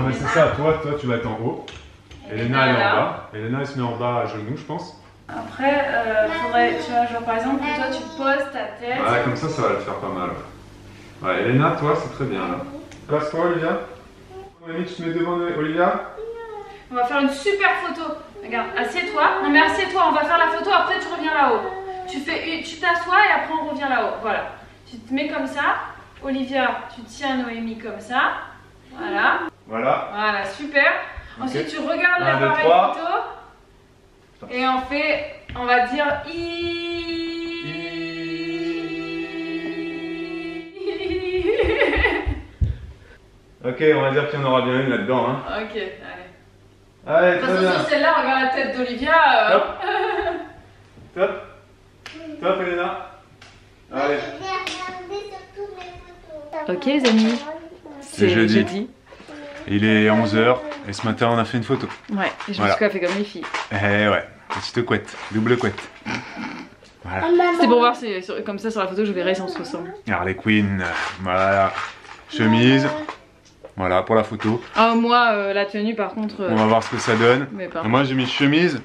mais c'est ça, toi tu vas être en haut. Elena elle est en bas. Elena elle se met en bas à genoux, je pense. Après, faudrait, tu vois, genre par exemple, que toi tu poses ta tête. Ouais, comme ça va le faire pas mal. Ouais, Elena, toi c'est très bien là. Place-toi, Olivia. Noémie, tu te mets devant Olivia. On va faire une super photo. Regarde, assieds-toi. Non mais assieds-toi, on va faire la photo, après tu reviens là-haut. Tu t'assois et après on revient là-haut. Voilà. Tu te mets comme ça. Olivia, tu tiens Noémie comme ça. Voilà. Voilà. Voilà, super. Okay. Ensuite tu regardes l'appareil photo. Et on fait, on va dire Ok, on va dire qu'il y en aura bien une là-dedans. Hein. Ok, allez. Allez, très bien. Sur celle-là, regarde la tête d'Olivia. Top. Top. Top, Elena. Allez. Ok, les amis. C'est jeudi. Il est 11 h et ce matin on a fait une photo. Ouais, et je me suis coiffée comme les filles. Eh ouais, petite couette, double couette. Voilà. C'était pour voir si, comme ça sur la photo je verrai si on se ressemble. Harley Quinn, voilà. Chemise, voilà pour la photo. Ah, moi la tenue par contre. On va voir ce que ça donne. Moi j'ai mis chemise,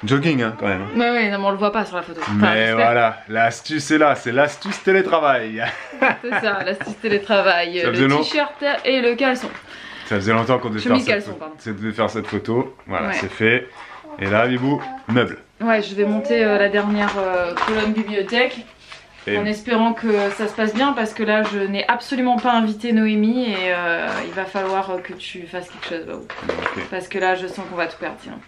jogging hein, quand même. Ouais, ouais, non, mais on le voit pas sur la photo. Mais voilà, l'astuce est là, c'est l'astuce télétravail. C'est ça, l'astuce télétravail, le t-shirt et le caleçon. Ça faisait longtemps qu'on devait faire cette photo. Voilà, ouais. C'est fait. Et là, Bibou, meuble. Ouais, je vais monter la dernière colonne bibliothèque. En espérant que ça se passe bien parce que là, je n'ai absolument pas invité Noémie et il va falloir que tu fasses quelque chose, Babou. Okay. Parce que là, je sens qu'on va tout perdre sinon.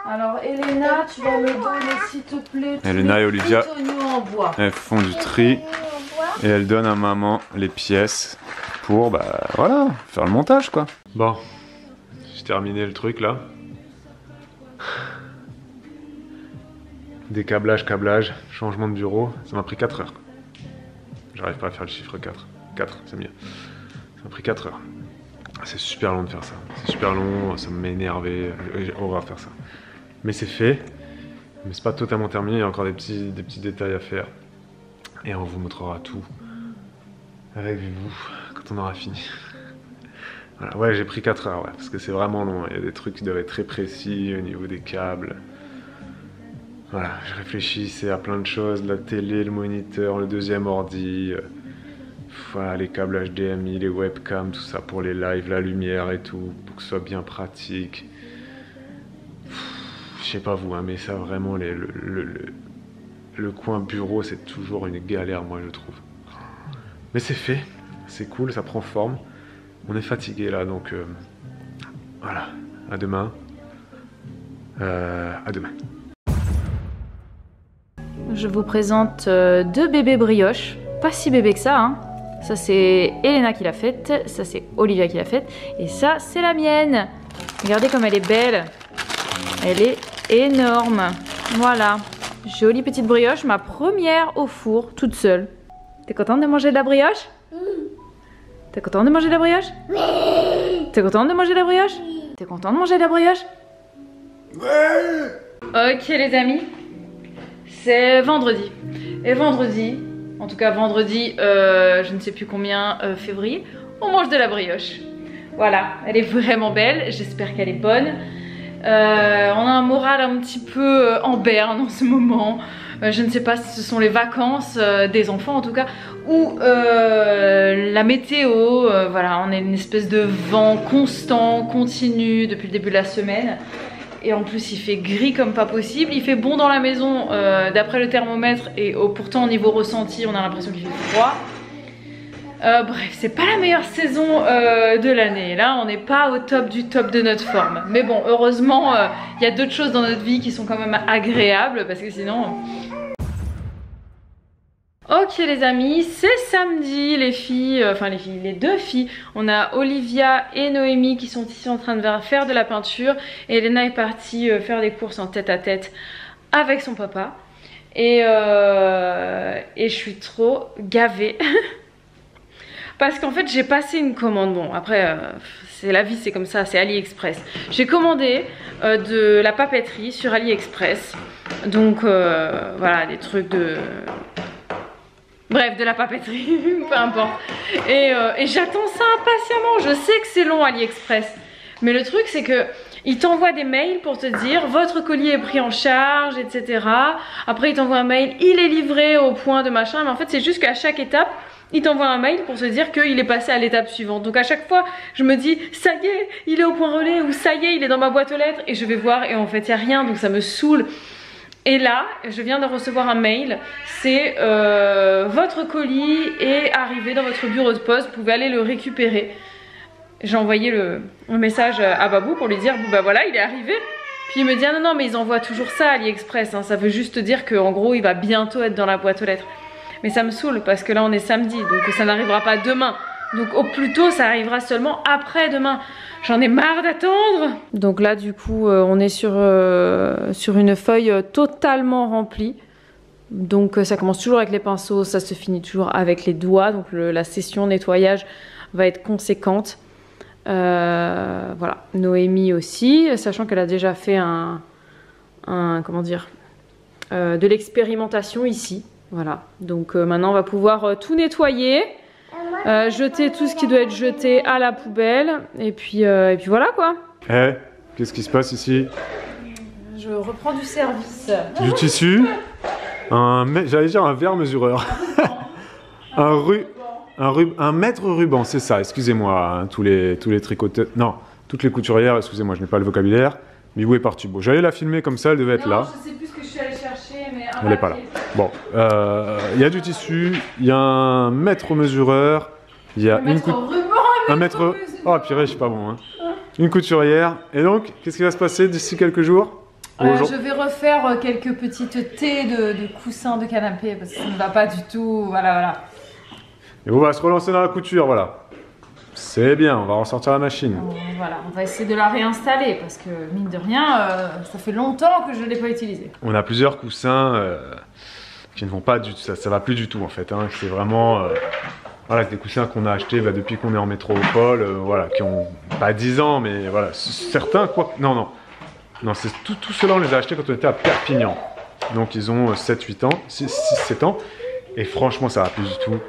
Alors, Elena, tu vas me donner s'il te plaît. Elena et Olivia, en bois. Elles font du tri et elles donnent à maman les pièces. Pour bah voilà, faire le montage quoi. Bon, j'ai terminé le truc là. Décablage, câblage, changement de bureau, ça m'a pris 4 heures. J'arrive pas à faire le chiffre 4. 4, c'est mieux. Ça m'a pris 4 heures. C'est super long de faire ça. C'est super long, ça m'a énervé, j'ai horreur à faire ça. Mais c'est fait, mais c'est pas totalement terminé, il y a encore des petits détails à faire. Et on vous montrera tout avec vous quand on aura fini. Voilà, ouais, j'ai pris 4 heures, ouais, parce que c'est vraiment long. Il y a des trucs qui doivent être très précis au niveau des câbles. Voilà, je réfléchissais à plein de choses, la télé, le moniteur, le deuxième ordi, voilà, les câbles HDMI, les webcams, tout ça pour les lives, la lumière et tout, pour que ce soit bien pratique. Je sais pas vous, hein, mais ça vraiment, le coin bureau, c'est toujours une galère, moi je trouve. Mais c'est fait, c'est cool, ça prend forme. On est fatigué là, donc voilà, à demain. À demain. Je vous présente 2 bébés brioches, pas si bébés que ça, hein. Ça c'est Elena qui l'a faite, ça c'est Olivia qui l'a faite, et ça c'est la mienne. Regardez comme elle est belle, elle est énorme. Voilà, jolie petite brioche, ma première au four, toute seule. T'es contente de manger de la brioche? T'es contente de manger de la brioche? T'es contente de manger de la brioche? T'es contente de manger de la brioche? Ok les amis, c'est vendredi. Et vendredi, en tout cas vendredi, je ne sais plus combien, février, on mange de la brioche. Voilà, elle est vraiment belle, j'espère qu'elle est bonne. On a un moral un petit peu en berne en ce moment. Je ne sais pas si ce sont les vacances des enfants en tout cas, ou la météo. Voilà, on a une espèce de vent constant, continu depuis le début de la semaine. Et en plus il fait gris comme pas possible, il fait bon dans la maison d'après le thermomètre et pourtant au niveau ressenti on a l'impression qu'il fait froid. Bref, c'est pas la meilleure saison de l'année, là on n'est pas au top du top de notre forme. Mais bon, heureusement il y a d'autres choses dans notre vie qui sont quand même agréables parce que sinon... Ok les amis, c'est samedi, les filles, les 2 filles, on a Olivia et Noémie qui sont ici en train de faire de la peinture et Elena est partie faire des courses en tête-à-tête avec son papa et je suis trop gavée parce qu'en fait j'ai passé une commande, bon après c'est la vie, c'est comme ça, c'est AliExpress. J'ai commandé de la papeterie sur AliExpress, donc voilà des trucs de... Bref, de la papeterie, peu importe. Et j'attends ça impatiemment. Je sais que c'est long AliExpress. Mais le truc, c'est que ils t'envoient des mails pour te dire votre colis est pris en charge, etc. Après, ils t'envoient un mail, il est livré au point de machin. Mais en fait, c'est juste qu'à chaque étape, ils t'envoient un mail pour te dire qu'il est passé à l'étape suivante. Donc à chaque fois, je me dis, ça y est, il est au point relais, ou ça y est, il est dans ma boîte aux lettres. Et je vais voir, et en fait, il n'y a rien, donc ça me saoule. Et là, je viens de recevoir un mail, c'est votre colis est arrivé dans votre bureau de poste, vous pouvez aller le récupérer. J'ai envoyé le message à Babou pour lui dire, bon bah voilà, il est arrivé. Puis il me dit, ah non, mais ils envoient toujours ça à AliExpress, hein, ça veut juste dire qu'en gros, il va bientôt être dans la boîte aux lettres. Mais ça me saoule parce que là, on est samedi, donc ça n'arrivera pas demain. Donc au plus tôt, ça arrivera seulement après-demain. J'en ai marre d'attendre. Donc là, du coup, on est sur une feuille totalement remplie. Donc ça commence toujours avec les pinceaux, ça se finit toujours avec les doigts. Donc la session nettoyage va être conséquente. Voilà, Noémie aussi, sachant qu'elle a déjà fait comment dire, de l'expérimentation ici. Voilà, donc maintenant on va pouvoir tout nettoyer. Jeter tout ce qui doit être jeté à la poubelle et puis voilà quoi. Eh, qu'est-ce qui se passe ici? Je reprends du service. Du tissu, j'allais dire un verre mesureur, un mètre ruban, c'est ça, excusez-moi, hein, tous les tricoteurs, non, toutes les couturières, excusez-moi, je n'ai pas le vocabulaire, mais où est partie? Bon, j'allais la filmer comme ça, elle devait être là. Je sais plus ce que je suis allée chercher, mais elle n'est pas là. Bon, il y a du tissu, il y a un mètre mesureur, il y a un mètre... Oh purée, je suis pas bon. Hein. Une couturière. Et donc, qu'est-ce qui va se passer d'ici quelques jours? Je vais refaire quelques petites thés de coussins de canapé parce que ça ne va pas du tout. Voilà. Et on va se relancer dans la couture, voilà. C'est bien, on va ressortir la machine. Voilà, on va essayer de la réinstaller parce que mine de rien, ça fait longtemps que je ne l'ai pas utilisée. On a plusieurs coussins qui ne vont pas du tout, ça va plus du tout en fait. Hein. C'est vraiment voilà, des coussins qu'on a achetés depuis qu'on est en métropole, voilà, qui ont pas 10 ans, mais voilà, certains quoi. Non, c'est tout cela on les a achetés quand on était à Perpignan. Donc ils ont 7-8 ans, 6-7 ans, et franchement ça va plus du tout.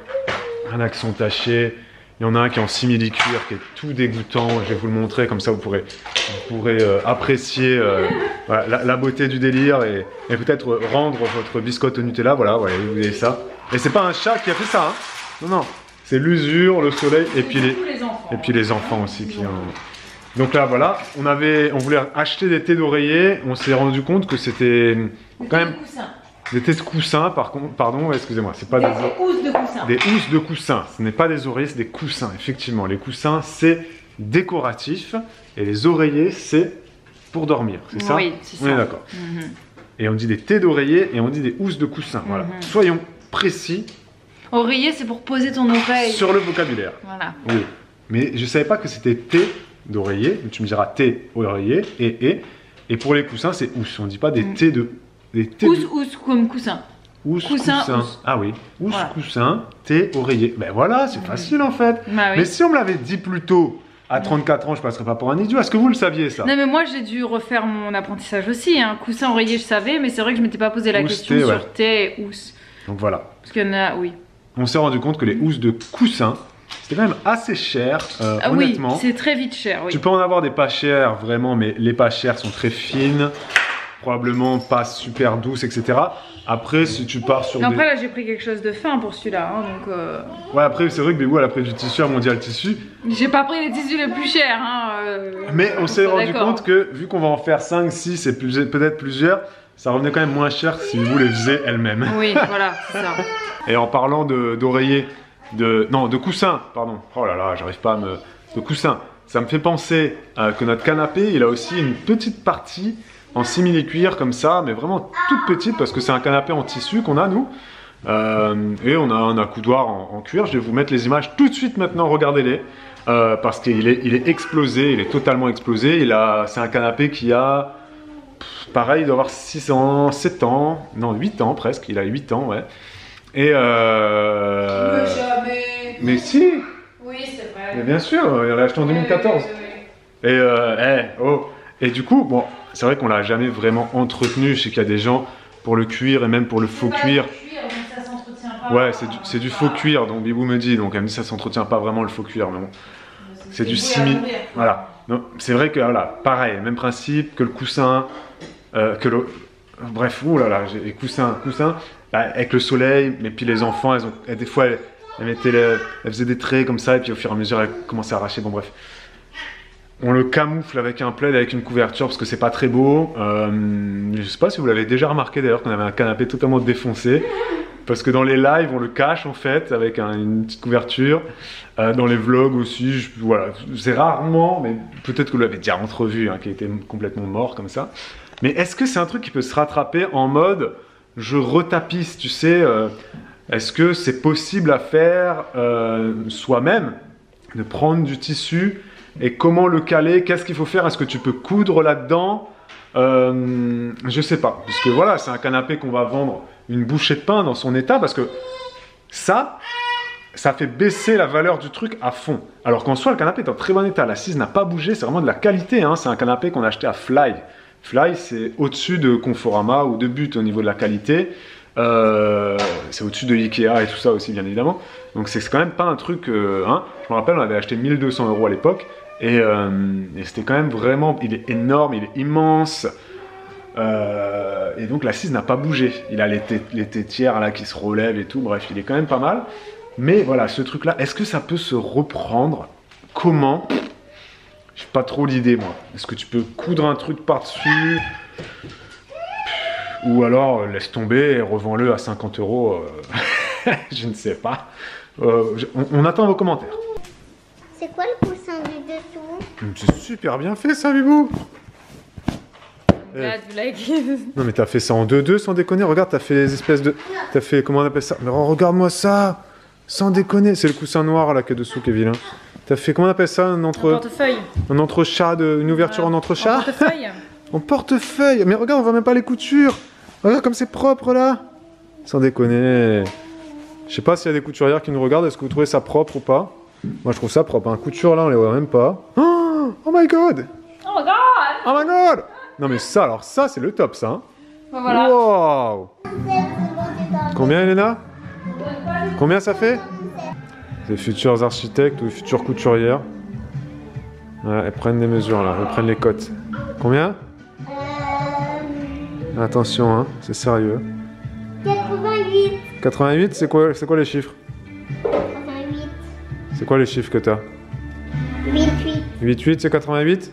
Un accent taché. Il y en a un qui est en simili-cuir, qui est tout dégoûtant. Je vais vous le montrer, comme ça vous pourrez apprécier voilà, la beauté du délire et peut-être rendre votre biscotte au Nutella. Voilà, vous avez ça. Et c'est pas un chat qui a fait ça, hein. Non, c'est l'usure, le soleil et puis les enfants aussi qui ont... Donc là, voilà, on voulait acheter des thés d'oreiller. On s'est rendu compte que c'était quand même... Des thés de coussins, pardon, excusez-moi, c'est pas des housses de coussins. Des housses de coussins, ce n'est pas des oreillers, c'est des coussins, effectivement. Les coussins, c'est décoratif, et les oreillers, c'est pour dormir, c'est ça? Oui, c'est ça. On est d'accord. Et on dit des thés d'oreiller, et on dit des housses de coussins, voilà. Soyons précis. Oreiller, c'est pour poser ton oreille. Sur le vocabulaire. Voilà. Oui, mais je savais pas que c'était thé d'oreiller, tu me diras thé oreiller, et pour les coussins, c'est housse, on dit pas des thés de... Housse comme coussin. Coussin. Ah oui, housse, voilà. Coussin, thé, oreiller. Ben voilà, c'est facile en fait. Bah, oui. Mais si on me l'avait dit plus tôt, à 34 ans, je passerais pas pour un idiot. Est-ce que vous le saviez ça? Non mais moi j'ai dû refaire mon apprentissage aussi. Hein. Coussin, oreiller, je savais, mais c'est vrai que je m'étais pas posé la question thé, sur thé et housse. Donc voilà. Parce qu'il y en a, oui. On s'est rendu compte que les housses de coussin, c'était quand même assez cher, honnêtement. Oui, c'est très vite cher, oui. Tu peux en avoir des pas chers, vraiment, mais les pas chers sont très fines. Probablement pas super douce, etc. Après, si tu pars sur après, là, j'ai pris quelque chose de fin pour celui-là. Hein, donc ouais, après, c'est vrai que Bébou, elle a pris du tissu à Mondial Tissu. J'ai pas pris les tissus les plus chers. Hein, mais on s'est rendu compte que, vu qu'on va en faire 5, 6 et peut-être plusieurs, ça revenait quand même moins cher si Bébou les faisait elle-même. Oui, voilà, c'est ça. Et en parlant d'oreiller, de coussin, pardon. Oh là là, j'arrive pas à me... De coussin. Ça me fait penser que notre canapé, il a aussi une petite partie en simili-cuir comme ça, mais vraiment toute petite parce que c'est un canapé en tissu qu'on a nous. Et on a un accoudoir en cuir. Je vais vous mettre les images tout de suite maintenant, regardez-les. Parce qu'il est explosé, il est totalement explosé. C'est un canapé qui a, pareil, il doit avoir 6 ans, 7 ans, non 8 ans presque, il a 8 ans, ouais. Et Mais jamais. Mais si. Oui, c'est vrai. Mais bien sûr, il l'a acheté en 2014. Oui. Et du coup, bon, c'est vrai qu'on l'a jamais vraiment entretenu. Je sais qu'il y a des gens pour le cuir et même pour le faux cuir. Le cuir, donc ça s'entretient pas Ouais, c'est du faux cuir, donc Bibou me dit. Donc elle me dit ça s'entretient pas vraiment le faux cuir, mais bon. C'est du simi. Voilà. C'est vrai que voilà, pareil, même principe que le coussin, que le. Bref, oulala, j'ai coussin, bah, avec le soleil, mais puis les enfants, des fois, elles faisaient des traits comme ça, et puis au fur et à mesure, elles commençaient à arracher. Bon, bref. On le camoufle avec un plaid, avec une couverture, parce que c'est pas très beau. Je sais pas si vous l'avez déjà remarqué d'ailleurs, qu'on avait un canapé totalement défoncé. Parce que dans les lives, on le cache en fait, avec une petite couverture. Dans les vlogs aussi, voilà, c'est rarement, mais peut-être que vous l'avez déjà entrevu, hein, qui était complètement mort comme ça. Mais est-ce que c'est un truc qui peut se rattraper en mode je retapisse, tu sais, est-ce que c'est possible à faire soi-même, de prendre du tissu et comment le caler, qu'est-ce qu'il faut faire, est-ce que tu peux coudre là-dedans, je sais pas, parce que voilà, c'est un canapé qu'on va vendre une bouchée de pain dans son état, parce que ça fait baisser la valeur du truc à fond. Alors qu'en soi, le canapé est en très bon état, l'assise n'a pas bougé, c'est vraiment de la qualité, hein. C'est un canapé qu'on a acheté à Fly. Fly, c'est au-dessus de Conforama ou de But au niveau de la qualité. C'est au-dessus de Ikea et tout ça aussi, bien évidemment. Donc c'est quand même pas un truc... hein. Je me rappelle, on avait acheté 1200 € à l'époque. Et c'était quand même vraiment... Il est énorme, il est immense. Et donc l'assise n'a pas bougé. Il a les tétières là qui se relèvent et tout. Bref, il est quand même pas mal. Mais voilà, ce truc-là, est-ce que ça peut se reprendre? Comment? J'ai pas trop l'idée, moi. Est-ce que tu peux coudre un truc par-dessus? Ou alors, laisse tomber et revends-le à 50 €. Je ne sais pas. On attend vos commentaires. C'est quoi le coussin du dessous? C'est super bien fait, ça, Bibou. Glad you like Non, mais t'as fait ça en 2-2, sans déconner. Regarde, t'as fait les espèces de... T'as fait... Comment on appelle ça? Mais regarde-moi ça. Sans déconner. C'est le coussin noir, là, qui est dessous, qui est vilain. T'as fait... Comment on appelle ça? Un portefeuille. Un entrechat, une ouverture en entrechat. En portefeuille. En portefeuille. Mais regarde, on voit même pas les coutures. Regarde comme c'est propre, là. Sans déconner. Je sais pas s'il y a des couturières qui nous regardent. Est-ce que vous trouvez ça propre ou pas? Moi, je trouve ça propre. Un couture, là, on les voit même pas. Oh my god. Oh my god. Oh my god. Non, mais ça, alors ça, c'est le top, ça. Hein. Ben voilà. Wow. Combien, Elena? Combien ça fait? Les futurs architectes ou les futures couturières. Ouais, elles prennent des mesures, là. Elles prennent les cotes. Combien? Attention, hein, c'est sérieux. 88. 88, c'est quoi les chiffres? 88. C'est quoi les chiffres que t'as? 88. 88, c'est 88?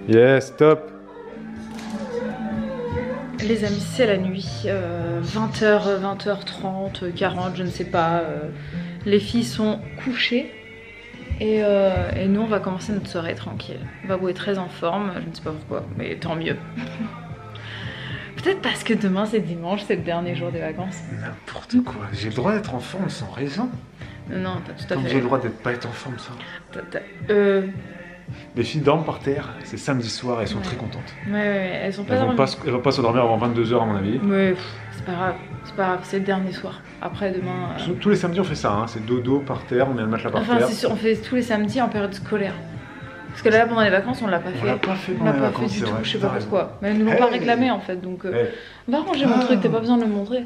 Yes, top. Les amis, c'est la nuit. 20h, 20h30, 40, je ne sais pas. Les filles sont couchées. Et nous, on va commencer notre soirée tranquille. Babou est très en forme, je ne sais pas pourquoi, mais tant mieux. Peut-être parce que demain c'est dimanche, c'est le dernier jour des vacances. N'importe quoi. J'ai le droit d'être en forme sans raison. Non, t'as tout à Comme fait. j'ai le droit de pas être en forme sans. Les filles dorment par terre, c'est samedi soir, elles sont très contentes. Ouais, elles sont pas Elles vont pas se dormir avant 22 h à mon avis. Mais c'est pas grave, c'est le dernier soir. Après demain. Tous les samedis on fait ça, hein. C'est dodo par terre, on met le matelas par terre. Enfin, c'est sûr, on fait tous les samedis en période scolaire. Parce que là, pendant les vacances, on l'a pas fait. On l'a pas fait On pendant l'a les pas vacances, fait du tout, vrai, je sais pas t'as pourquoi. Mais elles ne l'ont pas réclamé en fait, donc. Va ranger mon truc, t'as pas besoin de le montrer.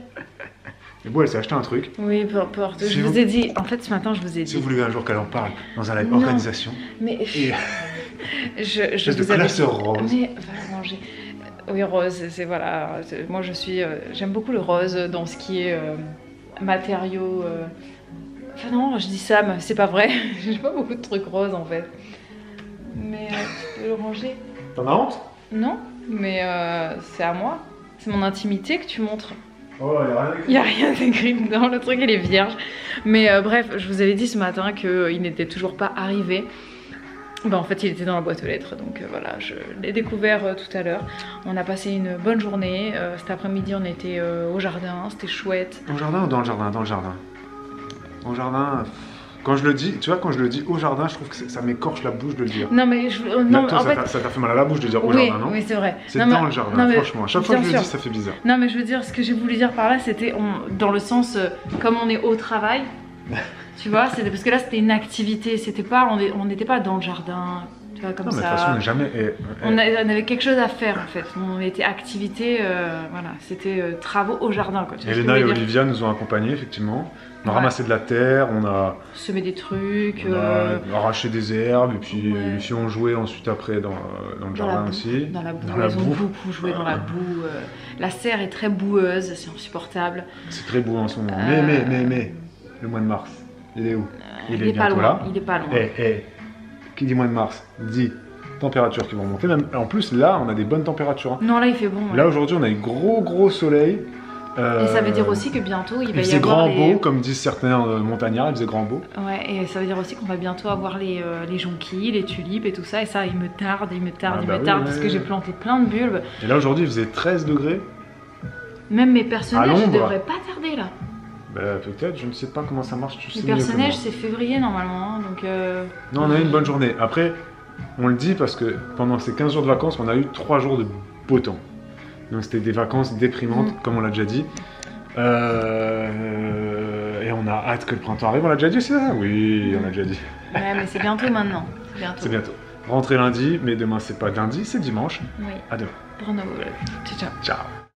Et bon, elle s'est acheté un truc. Oui, peu importe. Si Je vous ai dit, en fait, ce matin, je vous ai dit. Si vous voulez un jour qu'elle en parle dans un live Non. organisation. Mais Et... je de vous avais classeur rose. Mais va manger. Oui, rose, c'est voilà. Moi, j'aime beaucoup le rose dans ce qui est matériaux. Enfin non, je dis ça, mais c'est pas vrai. J'ai pas beaucoup de trucs roses en fait. Mais tu peux le ranger. T'en as honte? Non, mais c'est à moi. C'est mon intimité que tu montres. Oh, Il n'y a rien d'écrit dedans, le truc il est vierge. Mais bref, je vous avais dit ce matin qu'il n'était toujours pas arrivé. En fait, il était dans la boîte aux lettres, donc voilà, je l'ai découvert tout à l'heure. On a passé une bonne journée. Cet après-midi, on était au jardin, c'était chouette. Au jardin ou dans le jardin? Dans le jardin. Au jardin. Quand je le dis, tu vois, quand je le dis au jardin, je trouve que ça m'écorche la bouche de le dire. Non, mais non, toi, en fait. Ça t'a fait mal à la bouche de dire au Oui, jardin, non? oui, c'est vrai. C'est Non, dans mais- le jardin, non, mais- franchement. À chaque fois que je bien le dis, sûr. ça fait bizarre. Non, mais je veux dire, ce que j'ai voulu dire par là, c'était dans le sens, comme on est au travail, tu vois, c'était parce que là, c'était une activité, c'était pas, on n'était pas dans le jardin. Tu vois, comme Non, mais de ça. toute façon, on n'est jamais. On avait quelque chose à faire en fait. On était activité, voilà, c'était travaux au jardin. Quoi. Tu vois ce que Elena je et veux dire. Olivia nous ont accompagnés, effectivement. On a Ouais. ramassé de la terre, on a, Semer des trucs. arraché des herbes, et puis Ouais. les filles ont joué ensuite après dans le Dans jardin la boue, aussi. Dans la boue, Dans la elles ont boue. beaucoup joué dans la boue. La serre est très boueuse, c'est insupportable. C'est très beau en ce moment. Mais, le mois de mars, il est où? Il est pas bientôt loin. là. Il est pas loin. Qui dit mois de mars dit température qui vont monter. Même, en plus, là, on a des bonnes températures. Hein. Non, là il fait bon. Ouais. Là, aujourd'hui, on a eu gros soleil. Et ça veut dire aussi que bientôt il va Il y faisait avoir grand beau, comme disent certains montagnards, il faisait grand beau. Ouais, et ça veut dire aussi qu'on va bientôt avoir les jonquilles, les tulipes et tout ça. Et ça, il me tarde, parce que j'ai planté plein de bulbes. Et là, aujourd'hui, il faisait 13 degrés. Même mes personnages, À ils l'ombre. devraient pas tarder là. Bah, peut-être, je ne sais pas comment ça marche. Tu sais Les mieux que personnages, moi. c'est février normalement. Hein, donc, Non, on a eu une bonne journée. Après, on le dit parce que pendant ces 15 jours de vacances, on a eu 3 jours de beau temps. Donc c'était des vacances déprimantes, comme on l'a déjà dit. Et on a hâte que le printemps arrive. On l'a déjà dit, c'est ça? Oui, on l'a déjà dit. Ouais, mais c'est bientôt maintenant. C'est bientôt. C'est bientôt. Rentrée lundi, mais demain c'est pas lundi, c'est dimanche. Oui. À demain. Ciao, ciao. Ciao.